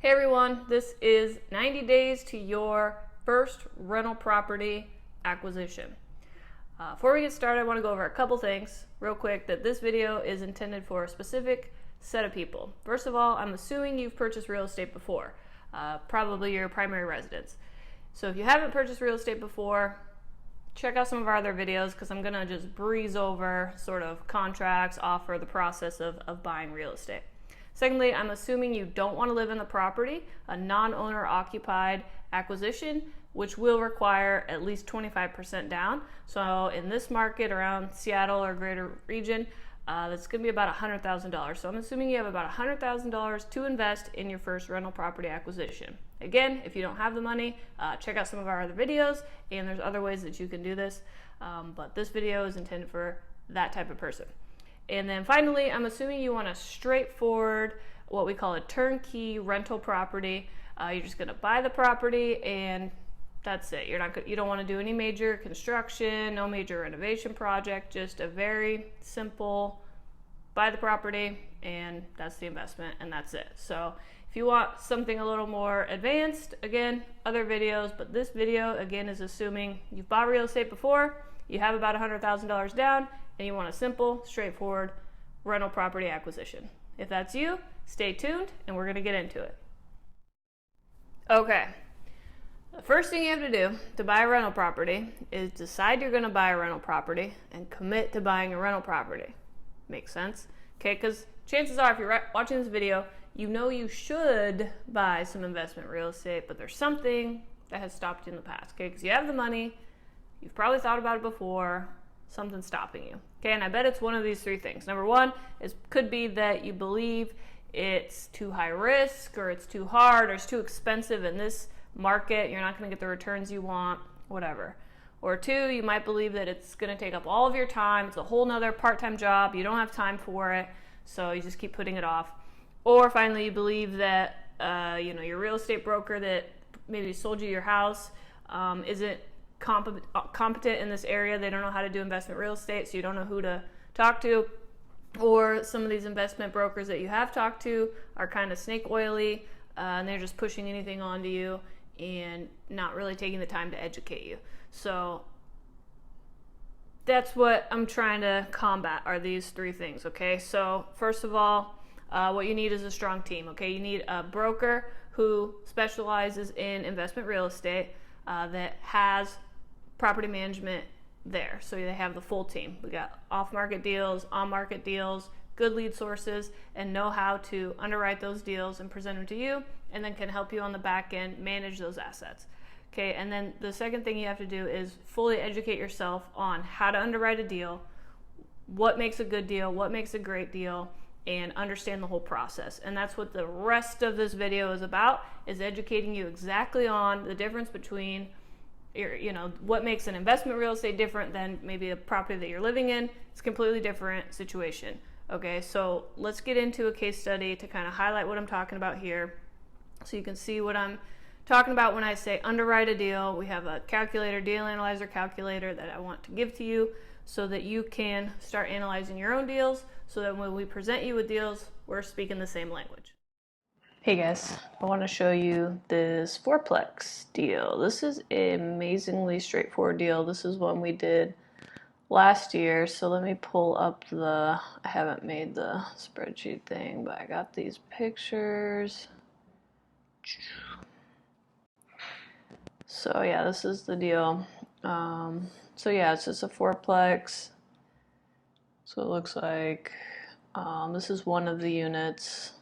Hey everyone, this is 90 days to your first rental property acquisition. Before we get started, I want to go over a couple things real quick. That this video is intended for a specific set of people. First of all, I'm assuming you've purchased real estate before, probably your primary residence. So if you haven't purchased real estate before, check out some of our other videos because I'm going to just breeze over sort of contracts, offer, the process of buying real estate. Secondly, I'm assuming you don't want to live in the property, a non-owner occupied acquisition, which will require at least 25% down. So in this market around Seattle or greater region, that's going to be about $100,000. So I'm assuming you have about $100,000 to invest in your first rental property acquisition. Again, if you don't have the money, check out some of our other videos, and there's other ways that you can do this. But this video is intended for that type of person. And then finally, I'm assuming you want a straightforward, what we call a turnkey rental property. You're just going to buy the property and that's it. You don't want to do any major construction, no major renovation project, just a very simple buy the property and that's the investment and that's it. So if you want something a little more advanced, again, other videos, but this video again is assuming you've bought real estate before, you have about $100,000 down, and you want a simple, straightforward rental property acquisition. If that's you, stay tuned and we're going to get into it. Okay, the first thing you have to do to buy a rental property is decide you're going to buy a rental property and commit to buying a rental property. Makes sense? Okay, because chances are if you're watching this video, you know you should buy some investment real estate, but there's something that has stopped you in the past. Okay, because you have the money, you've probably thought about it before, something's stopping you. Okay, and I bet it's one of these three things. Number one could be that you believe it's too high risk, or it's too hard, or it's too expensive in this market, you're not going to get the returns you want, whatever. Or two, you might believe that it's going to take up all of your time, it's a whole nother part-time job, you don't have time for it, so you just keep putting it off. Or finally, you believe that your real estate broker that maybe sold you your house isn't competent in this area. They don't know how to do investment real estate, so you don't know who to talk to. Or some of these investment brokers that you have talked to are kind of snake oily, and they're just pushing anything onto you and not really taking the time to educate you. So that's what I'm trying to combat, are these three things. Okay, so first of all, what you need is a strong team. Okay, you need a broker who specializes in investment real estate that has property management there, so they have the full team. We got off-market deals, on-market deals, good lead sources, and know how to underwrite those deals and present them to you, and then can help you on the back end manage those assets. Okay, and then the second thing you have to do is fully educate yourself on how to underwrite a deal, what makes a good deal, what makes a great deal, and understand the whole process. And that's what the rest of this video is about, is educating you exactly on the difference between what makes an investment real estate different than maybe a property that you're living in. It's a completely different situation. Okay, so let's get into a case study to kind of highlight what I'm talking about here, so you can see what I'm talking about when I say underwrite a deal. We have a calculator, deal analyzer calculator, that I want to give to you so that you can start analyzing your own deals, so that when we present you with deals, we're speaking the same language. Hey guys, I want to show you this fourplex deal. This is an amazingly straightforward deal. This is one we did last year, so let me pull up I haven't made the spreadsheet thing, but I got these pictures. So yeah, this is the deal. So yeah, it's just a fourplex. So it looks like this is one of the units.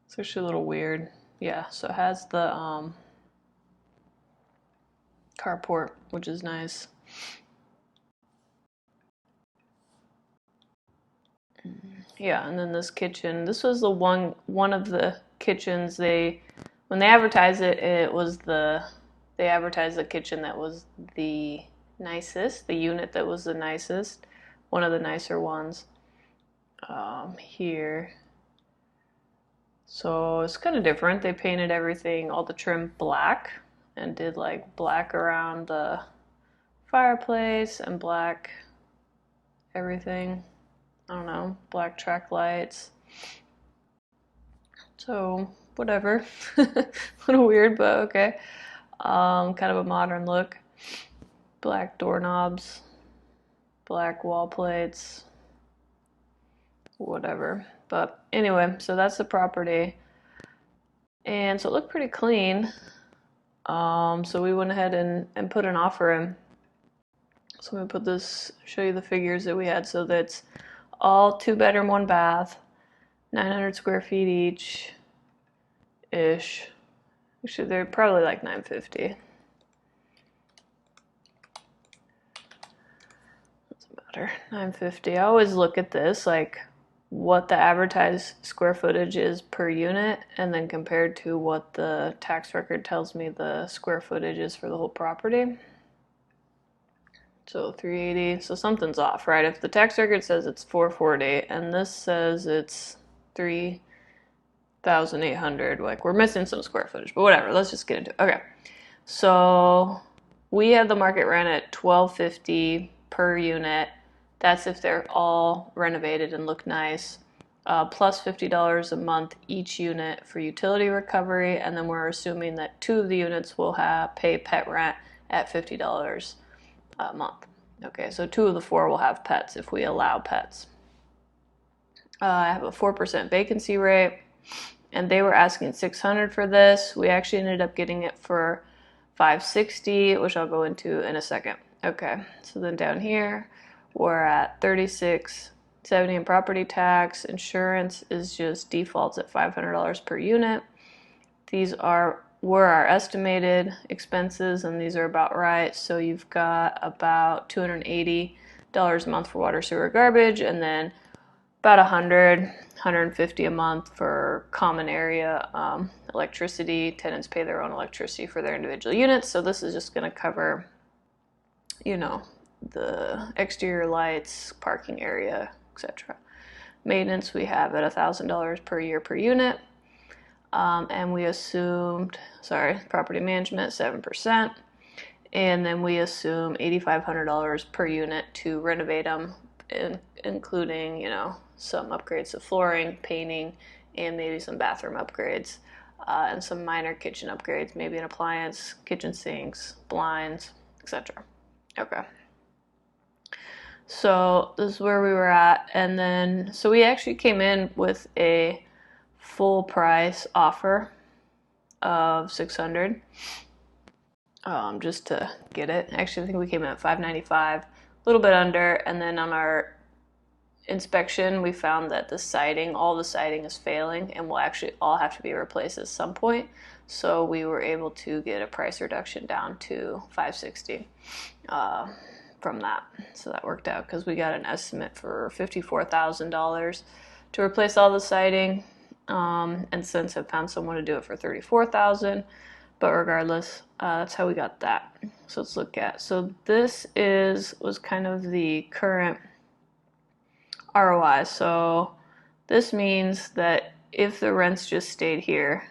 It's actually a little weird. Yeah, so it has the carport, which is nice. Yeah, and then this kitchen. This was the one of the kitchens when they advertised it, they advertised the kitchen that was the nicest, the unit that was the nicest, one of the nicer ones here. So it's kind of different. They painted everything, all the trim black, and did like black around the fireplace and black everything. I don't know, black track lights. So whatever. A little weird, but okay. Kind of a modern look. Black doorknobs, black wall plates, whatever. But anyway, so that's the property. And so it looked pretty clean. So we went ahead and put an offer in. So I'm gonna put this, show you the figures that we had. So that's all 2-bedroom, 1 bath, 900 square feet each ish. Actually, they're probably like 950. Doesn't matter. 950. I always look at this like what the advertised square footage is per unit, and then compared to what the tax record tells me the square footage is for the whole property. So 380, so something's off, right? If the tax record says it's 440 and this says it's 3,800, like we're missing some square footage, but whatever, let's just get into it. Okay, so we had the market rent at $1,250 per unit. That's if they're all renovated and look nice, plus $50 a month each unit for utility recovery, and then we're assuming that 2 of the units will pay pet rent at $50 a month. Okay, so 2 of the 4 will have pets if we allow pets. I have a 4% vacancy rate, and they were asking $600 for this. We actually ended up getting it for $560, which I'll go into in a second. Okay, so then down here we're at $36.70 in property tax. Insurance is just defaults at $500 per unit. These were our estimated expenses, and these are about right. So you've got about $280 a month for water, sewer, garbage, and then about $150 a month for common area electricity. Tenants pay their own electricity for their individual units. So this is just going to cover, you know, the exterior lights, parking area, etc. Maintenance we have at $1,000 per year per unit. And we assumed, property management 7%, and then we assume $8,500 per unit to renovate them, including, you know, some upgrades to flooring, painting, and maybe some bathroom upgrades, and some minor kitchen upgrades, maybe an appliance, kitchen sinks, blinds, etc. Okay. So this is where we were at, and then so we actually came in with a full price offer of $600, just to get it. Actually, I think we came in at $595, a little bit under, and then on our inspection we found that the siding, all the siding is failing and will actually all have to be replaced at some point. So we were able to get a price reduction down to $560 from that. So that worked out because we got an estimate for $54,000 to replace all the siding. And since I've found someone to do it for $34,000, but regardless, that's how we got that. So let's look at, so this was kind of the current ROI. So this means that if the rents just stayed here,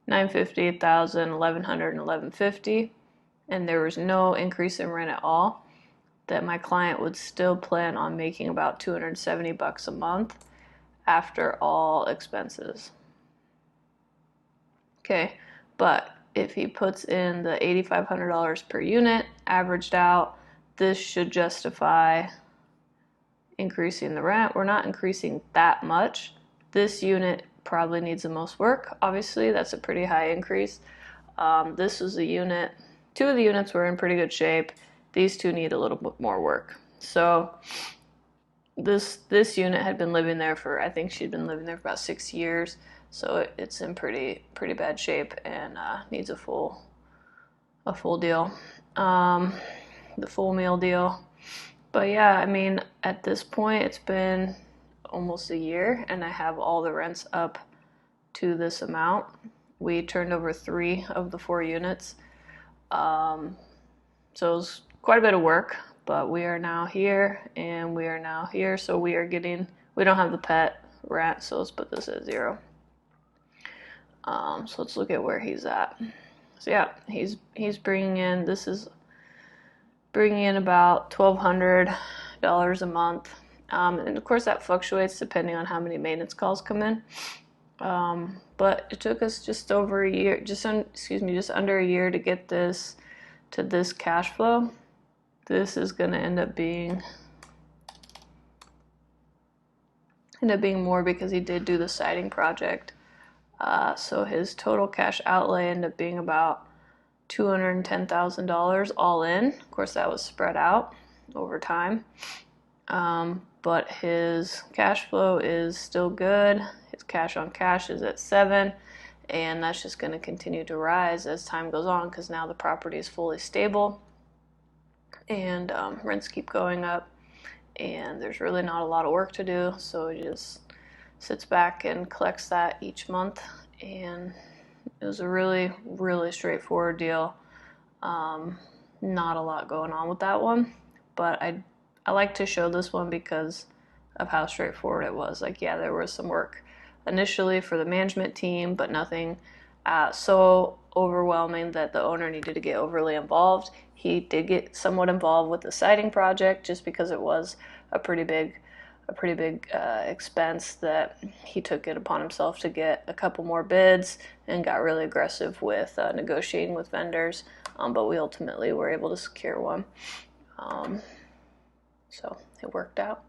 $950, $1,000, $1,100, and $1,150, and there was no increase in rent at all, that my client would still plan on making about $270 a month after all expenses. Okay, but if he puts in the $8,500 per unit averaged out, this should justify increasing the rent. We're not increasing that much. This unit probably needs the most work. Obviously, that's a pretty high increase. This was a unit, 2 of the units were in pretty good shape. These 2 need a little bit more work. So this unit had been living there for, I think she'd been living there for about 6 years, so it's in pretty bad shape and needs a full deal, the full meal deal. But yeah, I mean, at this point it's been almost a year and I have all the rents up to this amount. We turned over 3 of the 4 units, so it was quite a bit of work. But we are now here and we are now here, so we don't have the pet rent, so let's put this at 0. So let's look at where he's at. So yeah, he's bringing in, this is bringing in about $1,200 a month, and of course that fluctuates depending on how many maintenance calls come in. But it took us just over a year, just under a year to get this to this cash flow. This is going to end up being more because he did do the siding project. So his total cash outlay ended up being about $210,000 all in. Of course, that was spread out over time. But his cash flow is still good. His cash on cash is at 7, and that's just going to continue to rise as time goes on because now the property is fully stable and rents keep going up, and there's really not a lot of work to do, so he just sits back and collects that each month. And it was a really, really straightforward deal. Not a lot going on with that one, but I like to show this one because of how straightforward it was. Like, yeah, there was some work initially for the management team, but nothing so overwhelming that the owner needed to get overly involved. He did get somewhat involved with the siding project just because it was a pretty big expense that he took it upon himself to get a couple more bids and got really aggressive with negotiating with vendors, but we ultimately were able to secure one. So it worked out.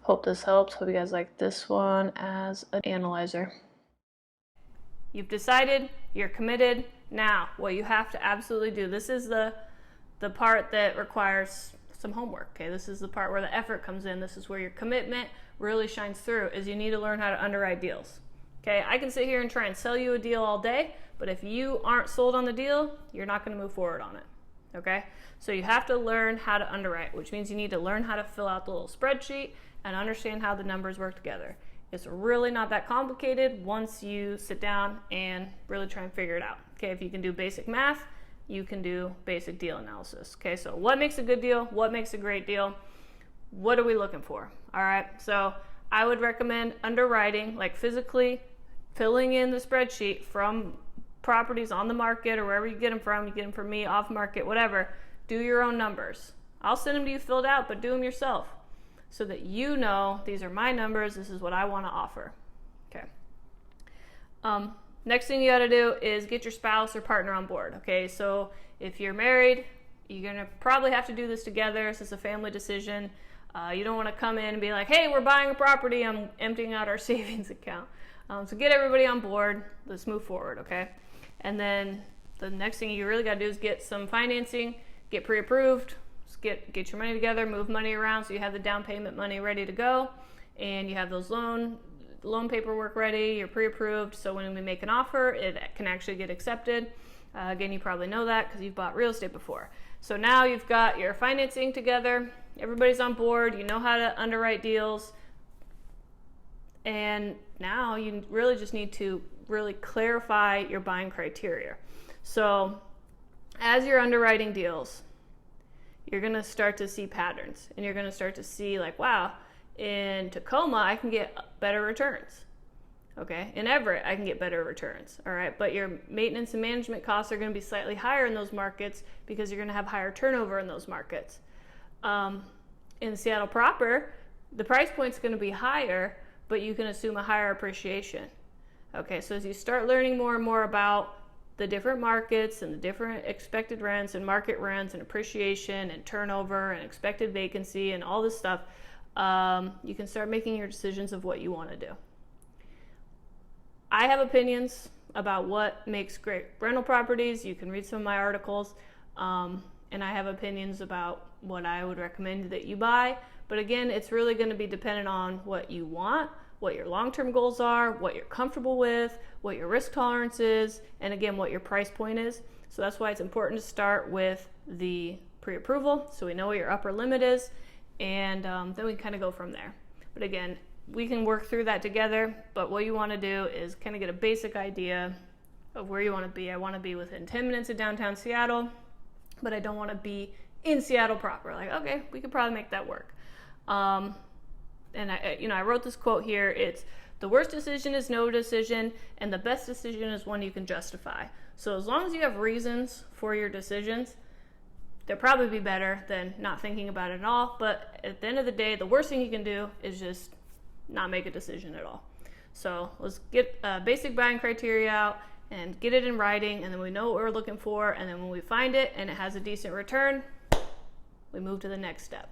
Hope this helps. Hope you guys like this one as an analyzer. You've decided, you're committed. Now, what you have to absolutely do, this is the part that requires some homework, okay? This is the part where the effort comes in. This is where your commitment really shines through, is you need to learn how to underwrite deals, okay? I can sit here and try and sell you a deal all day, but if you aren't sold on the deal, you're not going to move forward on it, okay? So you have to learn how to underwrite, which means you need to learn how to fill out the little spreadsheet and understand how the numbers work together. It's really not that complicated once you sit down and really try and figure it out, okay? If you can do basic math, you can do basic deal analysis, okay? So what makes a good deal? What makes a great deal? What are we looking for? All right, so I would recommend underwriting, like physically filling in the spreadsheet from properties on the market or wherever you get them from. You get them from me, off market, whatever. Do your own numbers. I'll send them to you filled out, but do them yourself so that you know these are my numbers, this is what I want to offer, okay? Next thing you got to do is get your spouse or partner on board, okay? So if you're married, you're going to probably have to do this together. This is a family decision. You don't want to come in and be like, hey, we're buying a property, I'm emptying out our savings account. So get everybody on board. Let's move forward, okay? And then the next thing you really got to do is get some financing, get pre-approved, get your money together, move money around so you have the down payment money ready to go, and you have those loan paperwork ready, you're pre-approved, so when we make an offer, it can actually get accepted. Again, you probably know that because you've bought real estate before. So now you've got your financing together, everybody's on board, you know how to underwrite deals, and now you really just need to really clarify your buying criteria. So as you're underwriting deals, you're going to start to see patterns, and you're going to start to see like, wow, in Tacoma, I can get better returns. Okay, in Everett, I can get better returns. All right, but your maintenance and management costs are going to be slightly higher in those markets because you're going to have higher turnover in those markets. In Seattle proper, the price point's going to be higher, but you can assume a higher appreciation. Okay, so as you start learning more and more about the different markets and the different expected rents and market rents and appreciation and turnover and expected vacancy and all this stuff, you can start making your decisions of what you want to do. I have opinions about what makes great rental properties. You can read some of my articles, and I have opinions about what I would recommend that you buy. But again, it's really going to be dependent on what you want, what your long-term goals are, what you're comfortable with, what your risk tolerance is, and again, what your price point is. So that's why it's important to start with the pre-approval so we know what your upper limit is, and then we kind of go from there. But again, we can work through that together, but what you want to do is kind of get a basic idea of where you want to be. I want to be within 10 minutes of downtown Seattle, but I don't want to be in Seattle proper. Like, okay, we could probably make that work. And I wrote this quote here. It's, the worst decision is no decision, and the best decision is one you can justify. So as long as you have reasons for your decisions, they'll probably be better than not thinking about it at all. But at the end of the day, the worst thing you can do is just not make a decision at all. So let's get basic buying criteria out and get it in writing, and then we know what we're looking for, and then when we find it and it has a decent return, we move to the next step.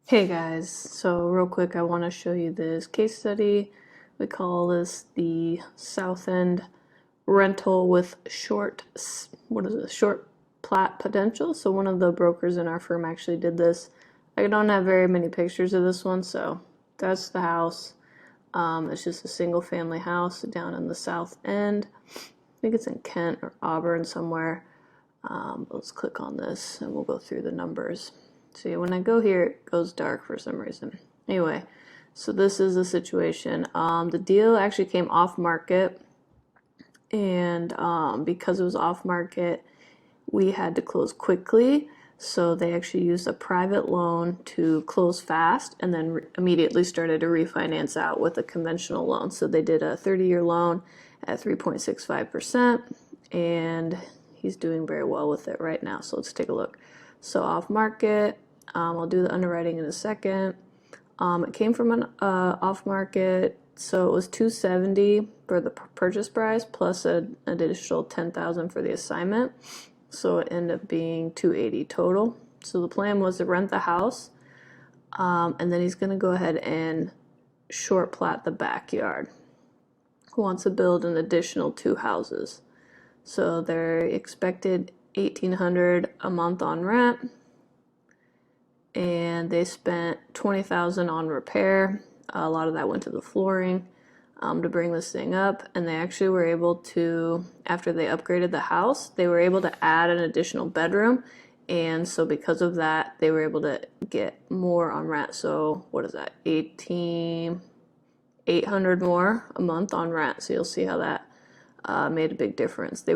Hey guys, so real quick I want to show you this case study. We call this the South End rental with short plat potential. So one of the brokers in our firm actually did this. I don't have very many pictures of this one, so that's the house. It's just a single family house down in the South End. I think it's in Kent or Auburn somewhere. Let's click on this and we'll go through the numbers. See, when I go here, it goes dark for some reason. Anyway, so this is the situation. The deal actually came off market, and because it was off market, we had to close quickly. So they actually used a private loan to close fast, and then immediately started to refinance out with a conventional loan. So they did a 30-year loan at 3.65%, and he's doing very well with it right now. So let's take a look. So off market, I'll do the underwriting in a second. It came from an off market, so it was $270 for the purchase price plus an additional $10,000 for the assignment. So it ended up being $280 total. So the plan was to rent the house, and then he's going to go ahead and short plat the backyard. He wants to build an additional 2 houses. So they're expected $1,800 a month on rent, and they spent $20,000 on repair. A lot of that went to the flooring to bring this thing up, and they actually were able to, after they upgraded the house, they were able to add an additional bedroom, and so because of that, they were able to get more on rent. So what is that, $800 more a month on rent. So you'll see how that made a big difference. They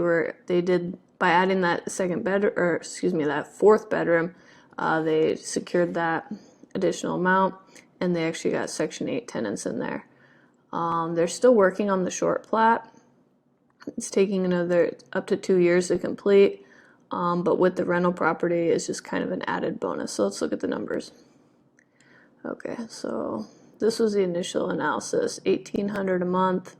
did, by adding that that 4th bedroom, they secured that additional amount, and they actually got Section 8 tenants in there. They're still working on the short plat. It's taking another up to 2 years to complete, but with the rental property, it's just kind of an added bonus. So let's look at the numbers. Okay, so this was the initial analysis, $1,800 a month.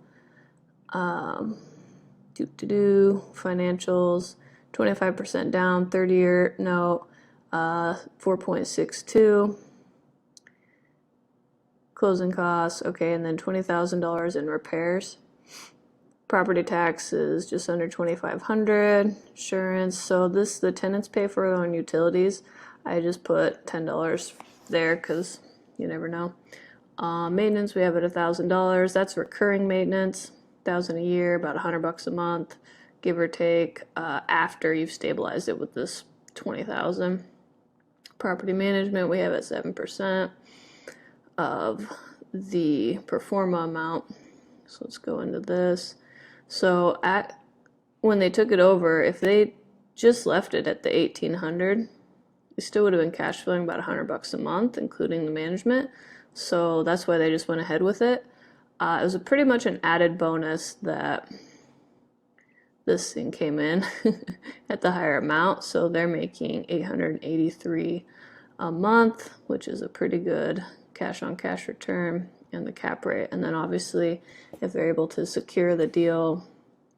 Financials, 25% down, 30-year note, 4.62. Closing costs, okay, and then $20,000 in repairs. Property taxes just under $2,500. Insurance, so the tenants pay for their own utilities. I just put $10 there because you never know. Maintenance, we have at $1,000. That's recurring maintenance, $1,000 a year, about $100 a month, give or take. After you've stabilized it with this $20,000. Property management, we have at 7% of the pro forma amount. So let's go into this. So when they took it over, if they just left it at the $1,800, they still would have been cash flowing about $100 a month, including the management. So that's why they just went ahead with it. It was pretty much an added bonus that this thing came in at the higher amount. So they're making $883 a month, which is a pretty good cash on cash return and the cap rate. And then obviously if they're able to secure the deal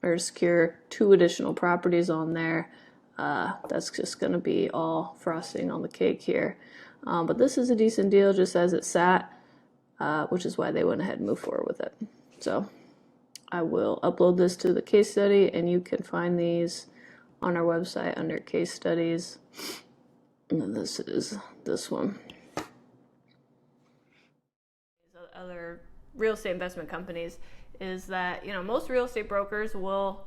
or secure 2 additional properties on there, that's just going to be all frosting on the cake here. But this is a decent deal just as it sat, which is why they went ahead and moved forward with it. So I will upload this to the case study, and you can find these on our website under case studies. And then this is this one. Other real estate investment companies is that, most real estate brokers will,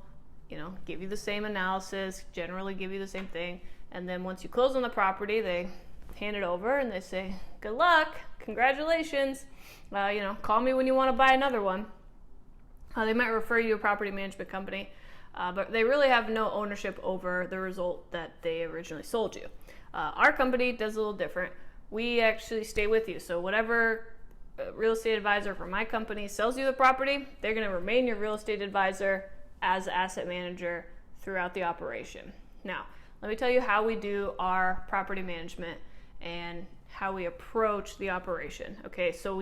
give you the same analysis, generally give you the same thing, and then once you close on the property, they hand it over and they say, good luck, congratulations, call me when you want to buy another one. They might refer you to a property management company, but they really have no ownership over the result that they originally sold you. Our company does a little different. We actually stay with you, so whatever real estate advisor for my company sells you the property, they're going to remain your real estate advisor as asset manager throughout the operation. Now, let me tell you how we do our property management and how we approach the operation. Okay, so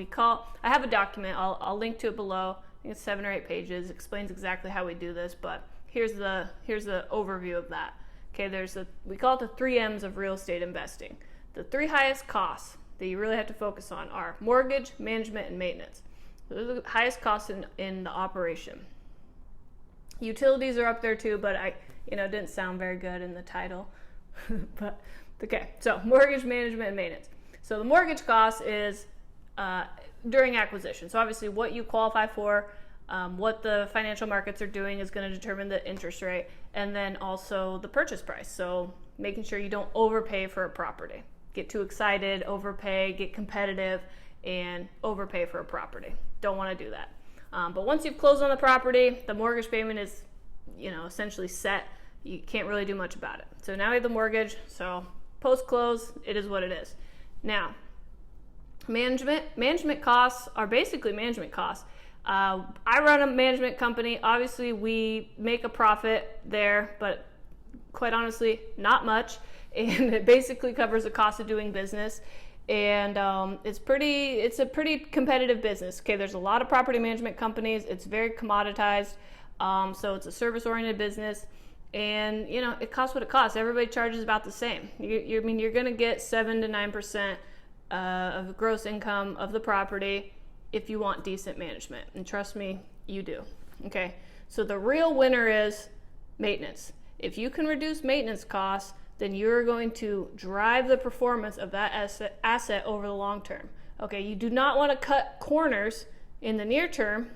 I have a document, I'll link to it below. I think it's 7 or 8 pages, explains exactly how we do this, but here's the overview of that. Okay, we call it the 3 M's of real estate investing. The 3 highest costs that you really have to focus on are mortgage, management, and maintenance. Those are the highest costs in the operation. Utilities are up there too, but it didn't sound very good in the title. But okay, so mortgage, management, and maintenance. So the mortgage cost is during acquisition. So obviously what you qualify for, what the financial markets are doing is going to determine the interest rate, and then also the purchase price. So making sure you don't overpay for a property. Get too excited, overpay, get competitive, and overpay for a property. Don't want to do that. But once you've closed on the property, the mortgage payment is, essentially set. You can't really do much about it. So now we have the mortgage. So post-close, it is what it is. Now, management costs are basically management costs. I run a management company. Obviously, we make a profit there, but quite honestly, not much. And it basically covers the cost of doing business. And it's a pretty competitive business. Okay, there's a lot of property management companies. It's very commoditized. So it's a service-oriented business. And, it costs what it costs. Everybody charges about the same. You're going to get 7 to 9% of gross income of the property if you want decent management. And trust me, you do. Okay, so the real winner is maintenance. If you can reduce maintenance costs, then you're going to drive the performance of that asset over the long term. Okay, you do not want to cut corners in the near term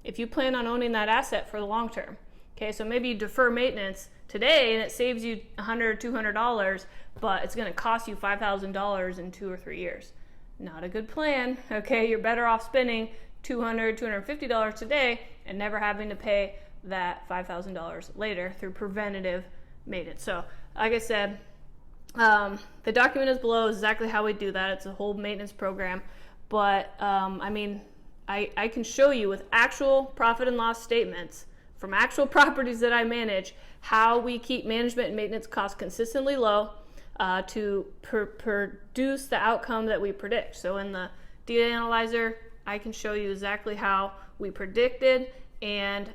if you plan on owning that asset for the long term. Okay, so maybe you defer maintenance today and it saves you $100 or $200, but it's going to cost you $5,000 in 2 or 3 years. Not a good plan. Okay, you're better off spending $200, $250 today and never having to pay that $5,000 later through preventative maintenance. So, like I said, the document is below exactly how we do that. It's a whole maintenance program, but I can show you with actual profit and loss statements from actual properties that I manage how we keep management and maintenance costs consistently low to produce the outcome that we predict. So in the data analyzer, I can show you exactly how we predicted and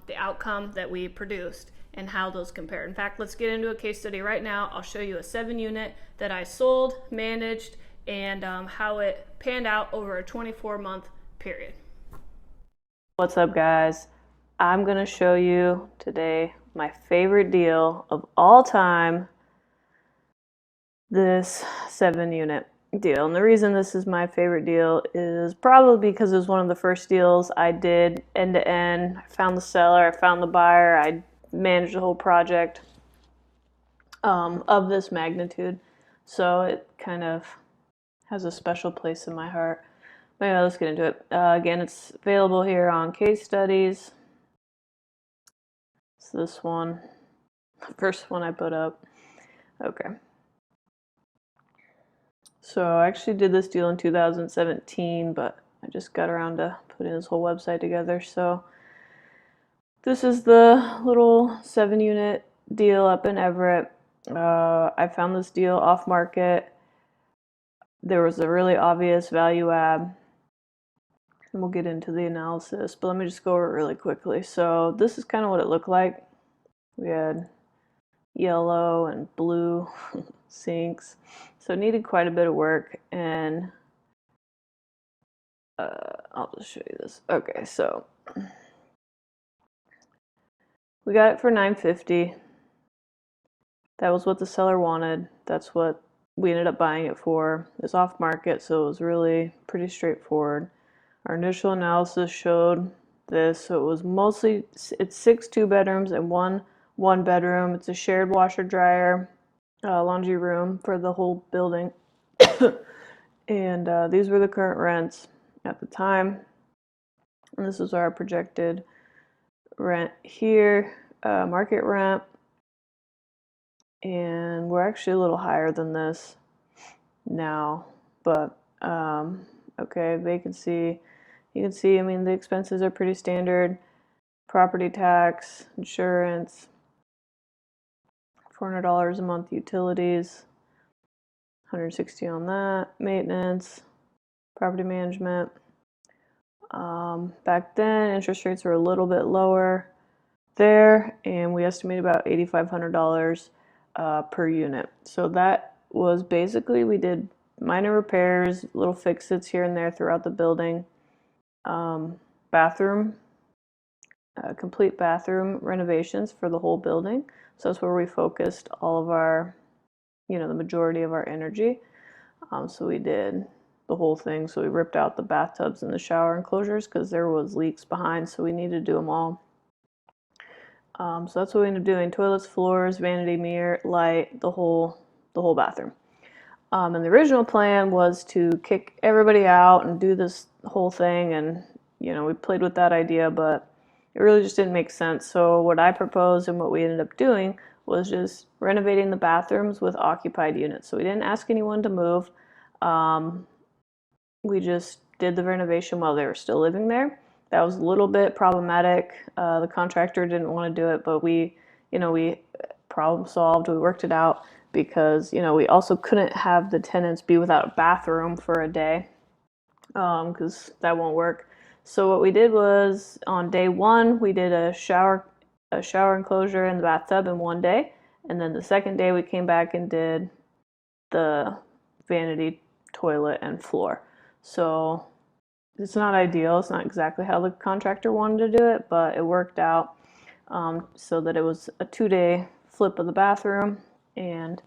the outcome that we produced and how those compare. In fact, let's get into a case study right now. I'll show you a 7-unit that I sold, managed, and how it panned out over a 24-month period. What's up, guys? I'm going to show you today my favorite deal of all time, this 7-unit deal. And the reason this is my favorite deal is probably because it was one of the first deals I did end-to-end. I found the seller, I found the buyer, I managed the whole project of this magnitude. So it kind of has a special place in my heart. But anyway, let's get into it. Again, it's available here on case studies. It's this one, the first one I put up. Okay. So I actually did this deal in 2017, but I just got around to putting this whole website together. So this is the little 7-unit deal up in Everett. I found this deal off market. There was a really obvious value add, and we'll get into the analysis, but let me just go over it really quickly. So this is kind of what it looked like. We had yellow and blue sinks, so it needed quite a bit of work, and I'll just show you this. Okay, so we got it for $950. That was what the seller wanted. That's what we ended up buying it for. It's off market, so it was really pretty straightforward. Our initial analysis showed this. So it was mostly, it's 6 2-bedrooms and one bedroom. It's a shared washer dryer, laundry room for the whole building. And these were the current rents at the time. And this is our projected rent here, market rent. And we're actually a little higher than this now, but okay, vacancy. You can see, I mean, the expenses are pretty standard. Property tax, insurance, $400 a month utilities, 160 on that. Maintenance, property management. Back then, interest rates were a little bit lower there, and we estimate about $8,500 per unit. So that was basically, we did minor repairs, little fix-its here and there throughout the building. Bathroom, complete bathroom renovations for the whole building. So that's where we focused all of our, the majority of our energy. So we did the whole thing. So we ripped out the bathtubs and the shower enclosures because there was leaks behind, so we needed to do them all. So that's what we ended up doing: toilets, floors, vanity mirror, light, the whole bathroom. And the original plan was to kick everybody out and do this whole thing, and we played with that idea, but it really just didn't make sense. So what I proposed and what we ended up doing was just renovating the bathrooms with occupied units. So we didn't ask anyone to move. We just did the renovation while they were still living there. That was a little bit problematic. The contractor didn't want to do it, but we problem solved. We worked it out because, we also couldn't have the tenants be without a bathroom for a day, because that won't work. So what we did was, on day one, we did a shower enclosure in the bathtub in one day, and then the second day we came back and did the vanity toilet and floor. So it's not ideal. It's not exactly how the contractor wanted to do it, but it worked out, so that it was a 2-day flip of the bathroom, and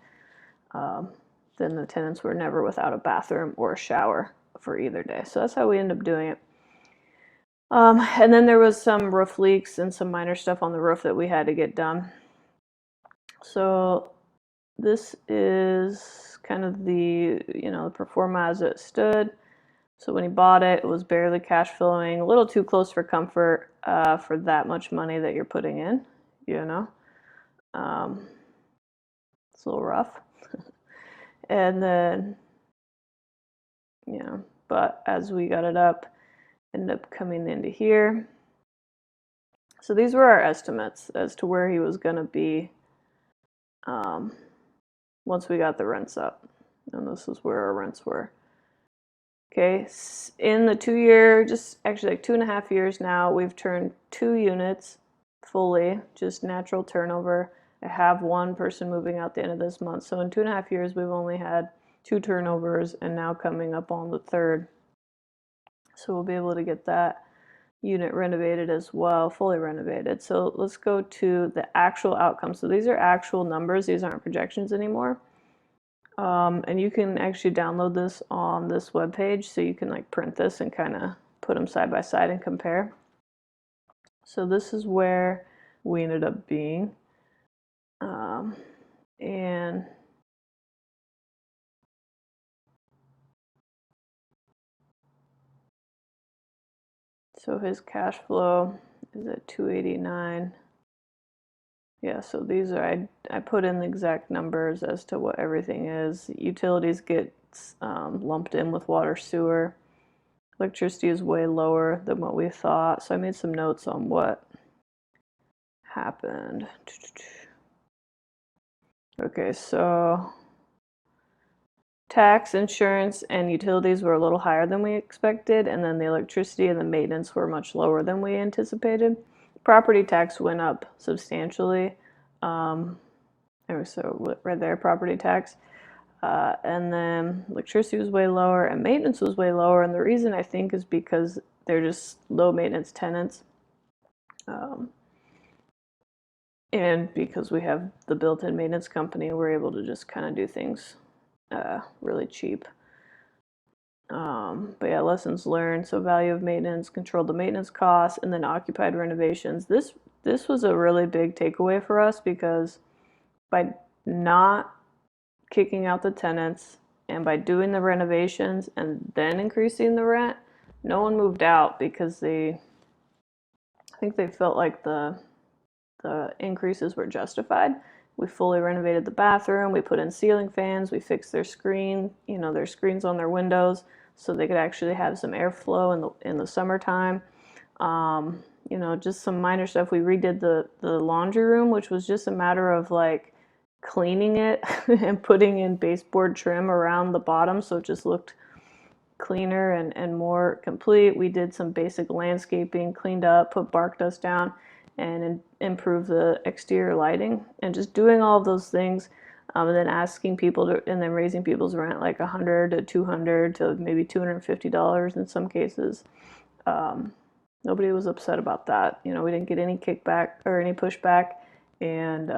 then the tenants were never without a bathroom or a shower for either day. So that's how we ended up doing it. And then there was some roof leaks and some minor stuff on the roof that we had to get done. So this is kind of the, the pro forma as it stood. So when he bought it, it was barely cash flowing, a little too close for comfort for that much money that you're putting in, It's a little rough. And then, but as we got it up, ended up coming into here. So these were our estimates as to where he was going to be once we got the rents up. And this is where our rents were. Okay, in the 2 year, just actually like 2.5 years now, we've turned 2 units fully, just natural turnover. I have one person moving out the end of this month. So in 2.5 years, we've only had 2 turnovers, and now coming up on the 3rd. So we'll be able to get that unit renovated as well, fully renovated. So let's go to the actual outcome. So these are actual numbers. These aren't projections anymore. And you can actually download this on this webpage, so you can like print this and kind of put them side by side and compare. So this is where we ended up being. And so his cash flow is at 289. Yeah, so these are, I put in the exact numbers as to what everything is. Utilities get lumped in with water, sewer. Electricity is way lower than what we thought. So I made some notes on what happened. Okay, so tax, insurance, and utilities were a little higher than we expected, and then the electricity and the maintenance were much lower than we anticipated. Property tax went up substantially. So right there, property tax. And then electricity was way lower, and maintenance was way lower. And the reason I think is because they're just low maintenance tenants. And because we have the built-in maintenance company, we're able to just kind of do things really cheap. But yeah, lessons learned. So value of maintenance, control the maintenance costs, and then occupied renovations. This was a really big takeaway for us, because by not kicking out the tenants and by doing the renovations and then increasing the rent, no one moved out, because I think they felt like the increases were justified. We fully renovated the bathroom. We put in ceiling fans. We fixed their screen, their screens on their windows, so they could actually have some airflow in the summertime. Just some minor stuff. We redid the laundry room, which was just a matter of like cleaning it and putting in baseboard trim around the bottom so it just looked cleaner and more complete. We did some basic landscaping, cleaned up, put bark dust down, and improved the exterior lighting. And just doing all of those things, and then asking people to, and then raising people's rent like $100 to $200 to maybe $250 in some cases. Nobody was upset about that. You know, we didn't get any kickback or any pushback, and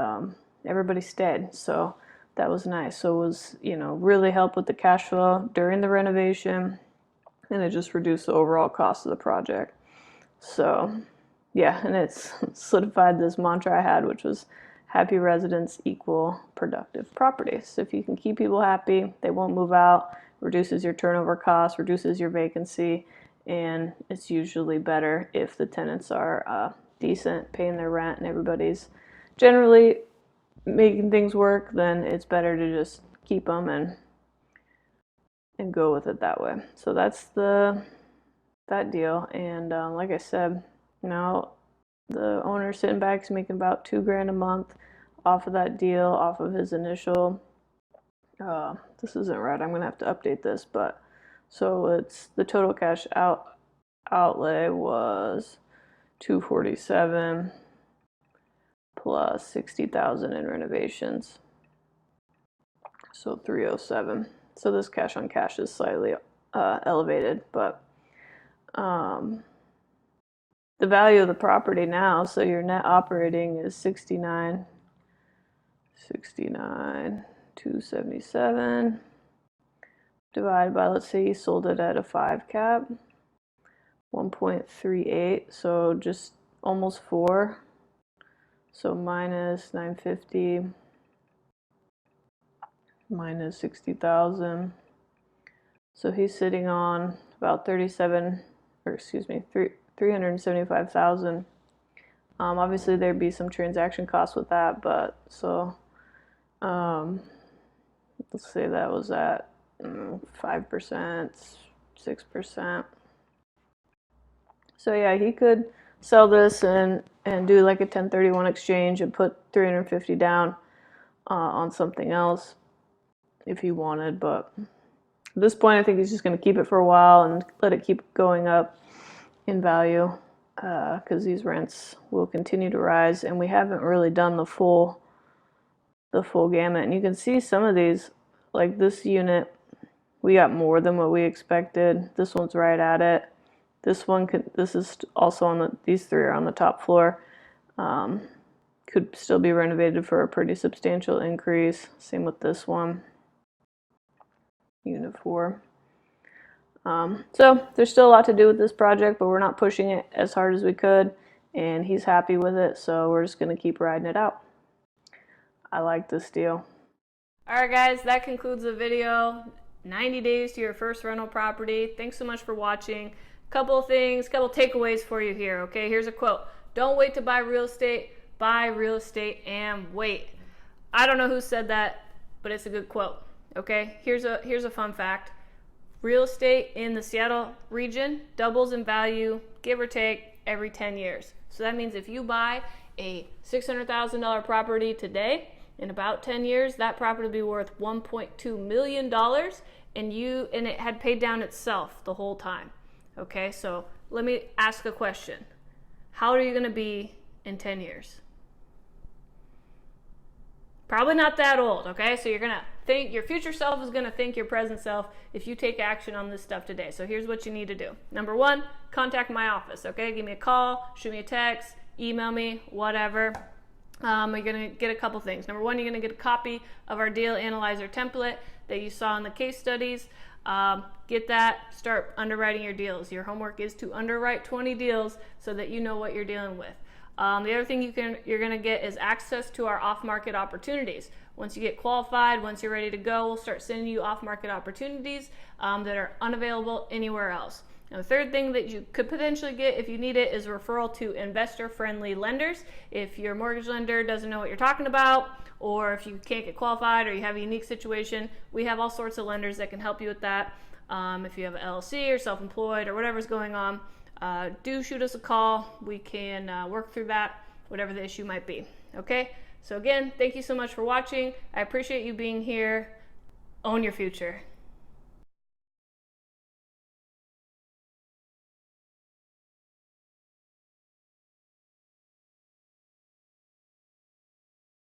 everybody stayed. So that was nice. So it was, you know, really helped with the cash flow during the renovation, and it just reduced the overall cost of the project. So yeah, and it's solidified this mantra I had, which was happy residents equal productive properties. So if you can keep people happy, they won't move out, reduces your turnover costs, reduces your vacancy, and it's usually better if the tenants are decent, paying their rent, and everybody's generally making things work. Then it's better to just keep them and go with it that way. So that's that deal. And like I said, now the owner's sitting back, he's making about $2,000 a month off of that deal, off of his initial. This isn't right. I'm gonna have to update this, but so it's the total cash outlay was $247 plus $60,000 in renovations, so $307. So this cash on cash is slightly elevated, but the value of the property now, so your net operating is 277 divided by, let's say you sold it at a 5 cap, 1.38, so just almost 4. So minus 950 minus 60,000. So he's sitting on about 375,000. Obviously there'd be some transaction costs with that, but so let's say that was at 5%, 6%. So yeah, he could sell this and do like a 1031 exchange and put 350 down on something else if he wanted, but at this point I think he's just going to keep it for a while and let it keep going up in value, because these rents will continue to rise, and we haven't really done the full gamut. And you can see some of these, like this unit, we got more than what we expected. This one's right at it. This one this is also on the, these three are on the top floor. Could still be renovated for a pretty substantial increase. Same with this one, unit 4. So there's still a lot to do with this project, but we're not pushing it as hard as we could, and he's happy with it, so we're just going to keep riding it out. I like this deal. Alright guys, that concludes the video. 90 days to your first rental property. Thanks so much for watching. Couple things, couple takeaways for you here, okay? Here's a quote. Don't wait to buy real estate, buy real estate and wait. I don't know who said that, but it's a good quote, okay? Here's a fun fact. Real estate in the Seattle region doubles in value, give or take, every 10 years. So that means if you buy a $600,000 property today, in about 10 years, that property will be worth $1.2 million, and it had paid down itself the whole time. Okay, so let me ask a question. How are you going to be in 10 years? Probably not that old, okay? So you're going to think, your future self is going to think your present self if you take action on this stuff today. So here's what you need to do. Number 1, contact my office, okay? Give me a call, shoot me a text, email me, whatever. You're going to get a couple things. Number 1, you're going to get a copy of our deal analyzer template that you saw in the case studies. Get that, start underwriting your deals. Your homework is to underwrite 20 deals so that you know what you're dealing with. The other thing you're going to get is access to our off-market opportunities. Once you get qualified, once you're ready to go, we'll start sending you off-market opportunities that are unavailable anywhere else. Now, the third thing that you could potentially get if you need it is a referral to investor-friendly lenders. If your mortgage lender doesn't know what you're talking about, or if you can't get qualified, or you have a unique situation, we have all sorts of lenders that can help you with that. If you have an LLC or self-employed or whatever's going on, do shoot us a call. We can work through that whatever the issue might be. Okay? So again, thank you so much for watching. I appreciate you being here. Own your future.